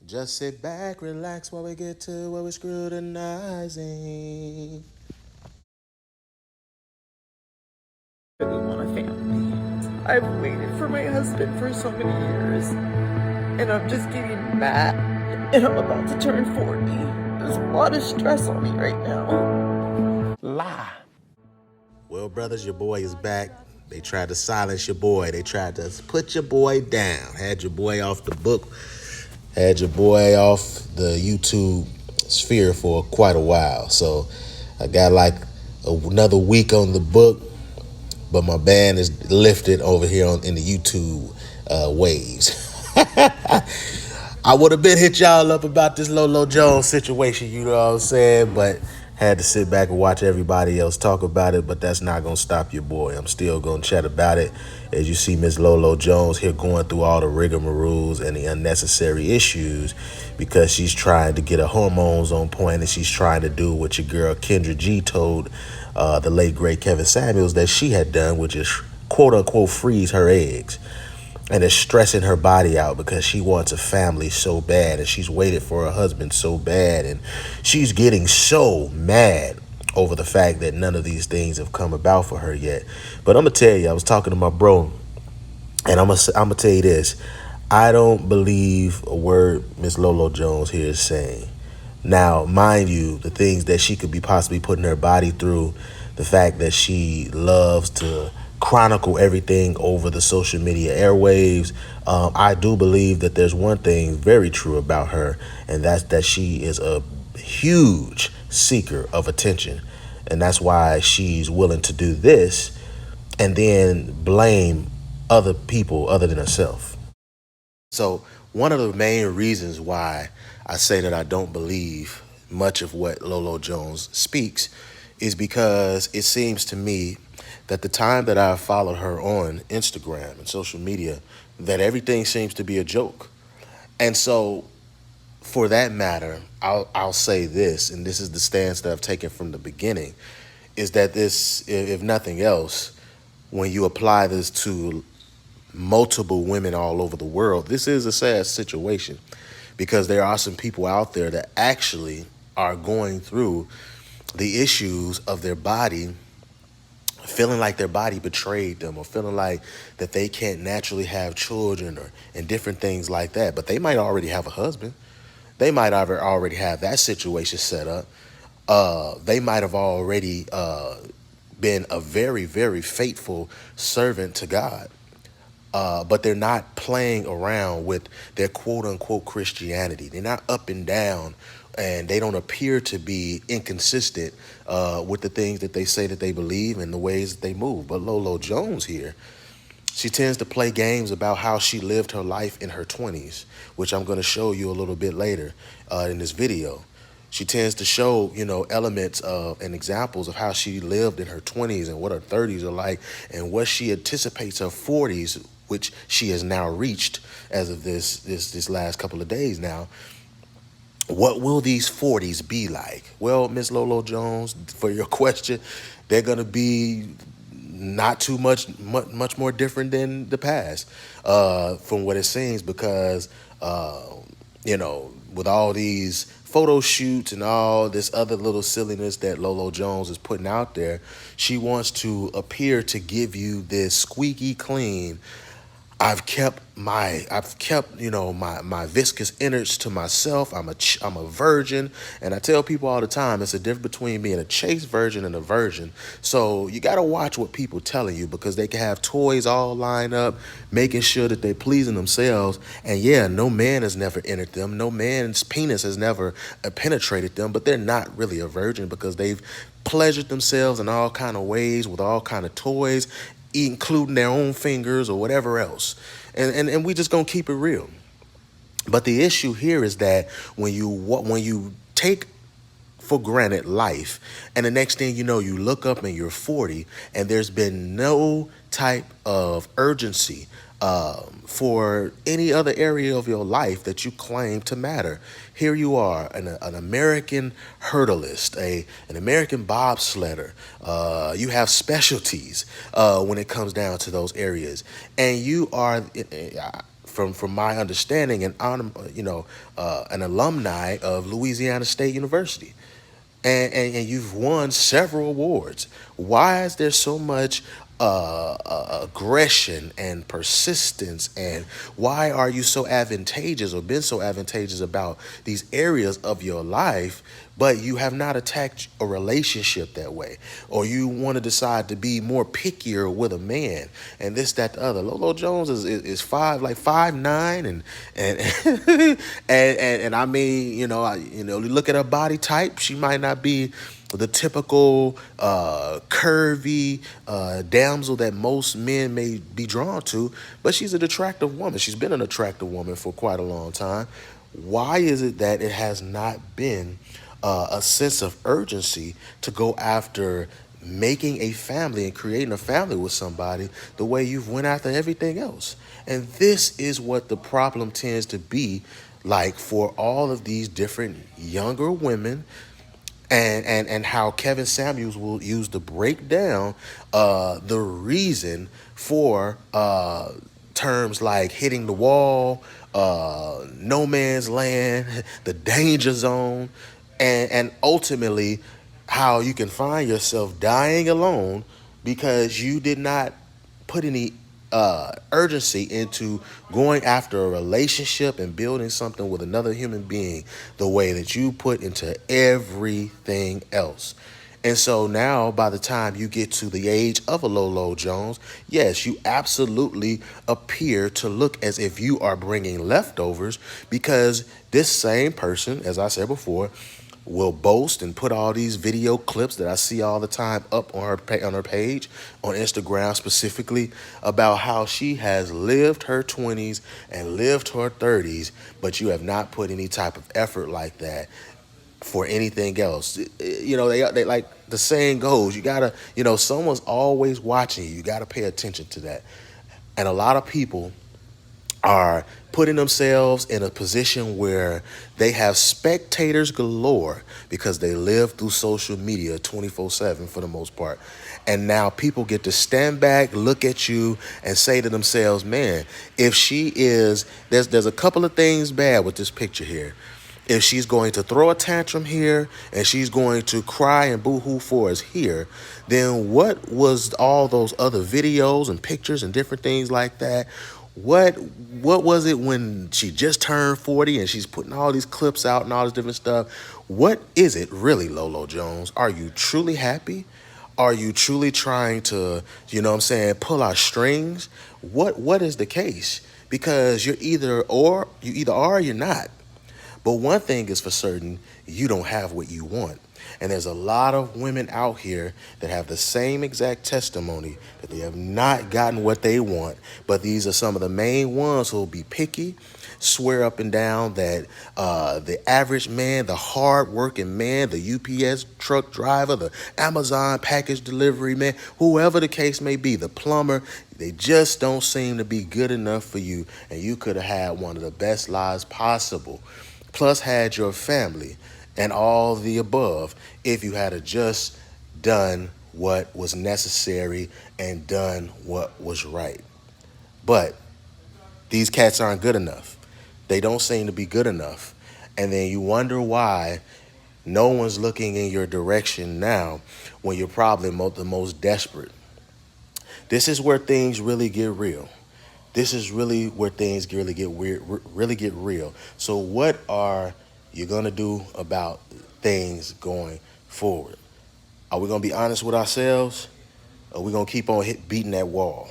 Just sit back, relax while we get to what we're scrutinizing. Really want a family. I've waited for my husband for so many years, and I'm just getting mad, and I'm about to turn 40. There's a lot of stress on me right now. Lie. Well, brothers, your boy is back. They tried to silence your boy. They tried to put your boy down. Had your boy off the book. Had your boy off the YouTube sphere for quite a while. So I got like another week on the book, but my band is lifted over here in the YouTube waves. I would have been hit y'all up about this LoLo Jones situation, you know what I'm saying? But had to sit back and watch everybody else talk about it, but that's not going to stop your boy. I'm still going to chat about it. As you see Miss LoLo Jones here going through all the rigmaroles and the unnecessary issues because she's trying to get her hormones on point and she's trying to do what your girl Kendra G told the late, great Kevin Samuels that she had done, which is quote unquote freeze her eggs, and is stressing her body out because she wants a family so bad and she's waited for her husband so bad and she's getting so mad over the fact that none of these things have come about for her yet. But I'm gonna tell you, I was talking to my bro, and I'm gonna tell you this: I don't believe a word Miss LoLo Jones here is saying. Now, mind you, the things that she could be possibly putting her body through, the fact that she loves to chronicle everything over the social media airwaves, I do believe that there's one thing very true about her, and that's that she is a huge seeker of attention. And that's why she's willing to do this and then blame other people other than herself. So one of the main reasons why I say that I don't believe much of what LoLo Jones speaks is because it seems to me that the time that I've followed her on Instagram and social media, that everything seems to be a joke. And so for that matter, I'll say this, and this is the stance that I've taken from the beginning, is that this, if nothing else, when you apply this to multiple women all over the world, this is a sad situation because there are some people out there that actually are going through the issues of their body, feeling like their body betrayed them or feeling like that they can't naturally have children or and different things like that. But they might already have a husband. They might already have that situation set up. They might have already been a very, very faithful servant to God. But they're not playing around with their quote unquote Christianity. They're not up and down, and they don't appear to be inconsistent with the things that they say that they believe and the ways that they move. But LoLo Jones here, she tends to play games about how she lived her life in her 20s, which I'm going to show you a little bit later in this video. She tends to show, elements of and examples of how she lived in her 20s and what her 30s are like and what she anticipates her 40s, which she has now reached as of this last couple of days now. What will these 40s be like? Well, Miss LoLo Jones, for your question, they're going to be not too much more different than the past from what it seems because, with all these photo shoots and all this other little silliness that LoLo Jones is putting out there, she wants to appear to give you this squeaky clean, I've kept my viscous innards to myself. I'm a virgin, and I tell people all the time it's a difference between being a chaste virgin and a virgin. So you got to watch what people telling you because they can have toys all lined up, making sure that they're pleasing themselves. And yeah, no man has never entered them. No man's penis has never penetrated them, but they're not really a virgin because they've pleasured themselves in all kind of ways with all kind of toys, including their own fingers or whatever else. And we just gonna keep it real. But the issue here is that when you take for granted life, and the next thing you know, you look up and you're 40, and there's been no type of urgency for any other area of your life that you claim to matter. Here you are, an American hurdleist, an American bobsledder. You have specialties when it comes down to those areas, and you are from my understanding, an alumni of Louisiana State University. And you've won several awards. Why is there so much aggression and persistence, and why are you so advantageous or been so advantageous about these areas of your life, but you have not attacked a relationship that way, or you want to decide to be more pickier with a man and this, that, the other? Lolo Jones is 5'9" and and I mean, you look at her body type, she might not be the typical curvy damsel that most men may be drawn to, but she's an attractive woman. She's been an attractive woman for quite a long time. Why is it that it has not been a sense of urgency to go after making a family and creating a family with somebody the way you've went after everything else? And this is what the problem tends to be like for all of these different younger women, and how Kevin Samuels will use to break down the reason for terms like hitting the wall, no man's land, the danger zone, and ultimately how you can find yourself dying alone because you did not put any urgency into going after a relationship and building something with another human being the way that you put into everything else. And so now, by the time you get to the age of a Lolo Jones, yes, you absolutely appear to look as if you are bringing leftovers, because this same person, as I said before, will boast and put all these video clips that I see all the time up on her page, on Instagram specifically, about how she has lived her 20s and lived her 30s, but you have not put any type of effort like that for anything else. They like the saying goes, you gotta, someone's always watching you. You gotta pay attention to that. And a lot of people are putting themselves in a position where they have spectators galore because they live through social media 24/7 for the most part. And now people get to stand back, look at you, and say to themselves, man, if she is, there's a couple of things bad with this picture here. If she's going to throw a tantrum here and she's going to cry and boo-hoo for us here, then what was all those other videos and pictures and different things like that? What was it when she just turned 40 and she's putting all these clips out and all this different stuff? What is it really, Lolo Jones? Are you truly happy? Are you truly trying to, pull out strings? What is the case? Because you either are or you're not. But one thing is for certain, you don't have what you want. And there's a lot of women out here that have the same exact testimony that they have not gotten what they want. But these are some of the main ones who will be picky, swear up and down that the average man, the hard-working man, the UPS truck driver, the Amazon package delivery man, whoever the case may be, the plumber, they just don't seem to be good enough for you. And you could have had one of the best lives possible, plus had your family and all the above, if you had just done what was necessary and done what was right. But these cats aren't good enough. They don't seem to be good enough. And then you wonder why no one's looking in your direction now when you're probably the most desperate. This is where things really get real. This is really where things really get weird, really get real. So what are you gonna do about things going forward? Are we gonna be honest with ourselves? Or are we gonna keep on beating that wall?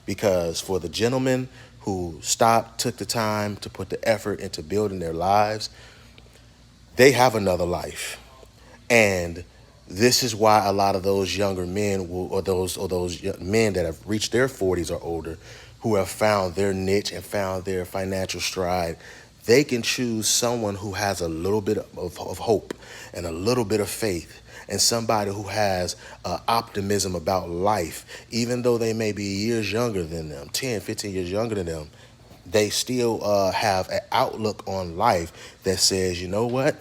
Because for the gentlemen who stopped, took the time to put the effort into building their lives, they have another life. And this is why a lot of those younger men or those men that have reached their 40s or older, who have found their niche and found their financial stride, they can choose someone who has a little bit of hope and a little bit of faith, and somebody who has optimism about life. Even though they may be years younger than them, 10, 15 years younger than them, they still have an outlook on life that says, you know what?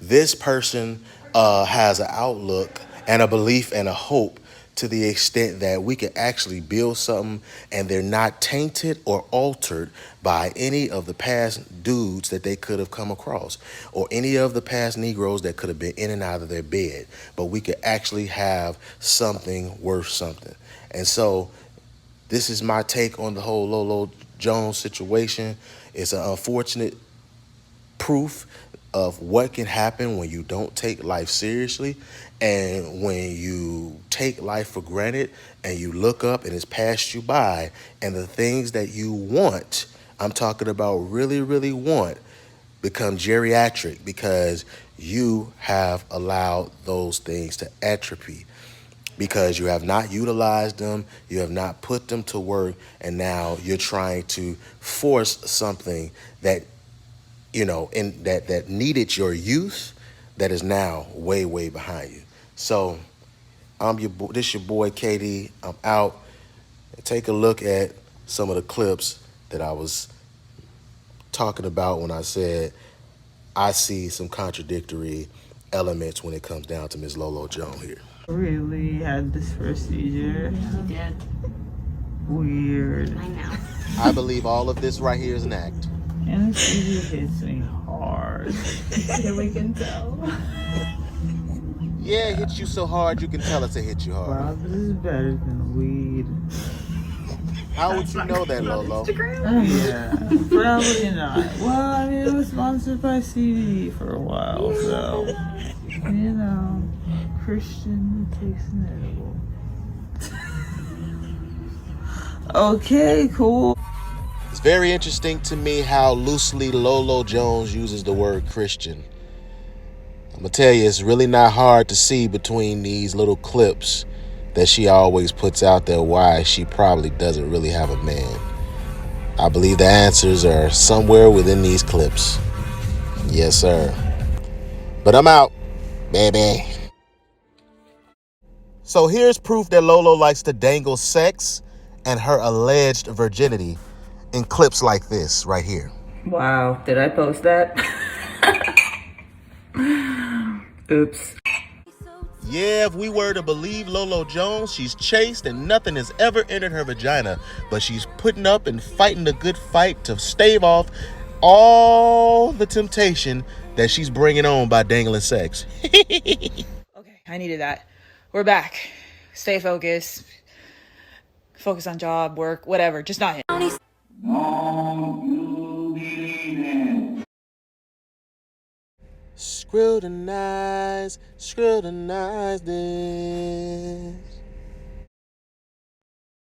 This person has an outlook and a belief and a hope to the extent that we can actually build something and they're not tainted or altered by any of the past dudes that they could have come across or any of the past Negroes that could have been in and out of their bed. But we could actually have something worth something. And so this is my take on the whole LoLo Jones situation. It's an unfortunate proof of what can happen when you don't take life seriously and when you take life for granted and you look up and it's passed you by and the things that you want, I'm talking about really, really want, become geriatric because you have allowed those things to atrophy because you have not utilized them, you have not put them to work, and now you're trying to force something that that needed your youth that is now way, way behind you. So this your boy KD. I'm out. Take a look at some of the clips that I was talking about when I said I see some contradictory elements when it comes down to Miss LoLo Jones here. Really had this procedure. He did. Weird. I know. I believe all of this right here is an act. Anesthesia hits me hard. Yeah, we can tell. Yeah, it hits you so hard you can tell it's a hit you hard. Wow, this is better than weed. How would you know that, Lolo? Yeah, probably not. Well, I mean, it was sponsored by CD for a while, so, Christian takes an edible. Okay, cool. It's very interesting to me how loosely LoLo Jones uses the word Christian. I'm going to tell you, it's really not hard to see between these little clips that she always puts out there why she probably doesn't really have a man. I believe the answers are somewhere within these clips. Yes, sir. But I'm out, baby. So here's proof that Lolo likes to dangle sex and her alleged virginity in clips like this right here. Wow, did I post that? Oops. Yeah, if we were to believe Lolo Jones, she's chaste and nothing has ever entered her vagina, but she's putting up and fighting the good fight to stave off all the temptation that she's bringing on by dangling sex. Okay, I needed that. We're back. Stay focused. Focus on job, work, whatever. Just not him. Scrutinize this.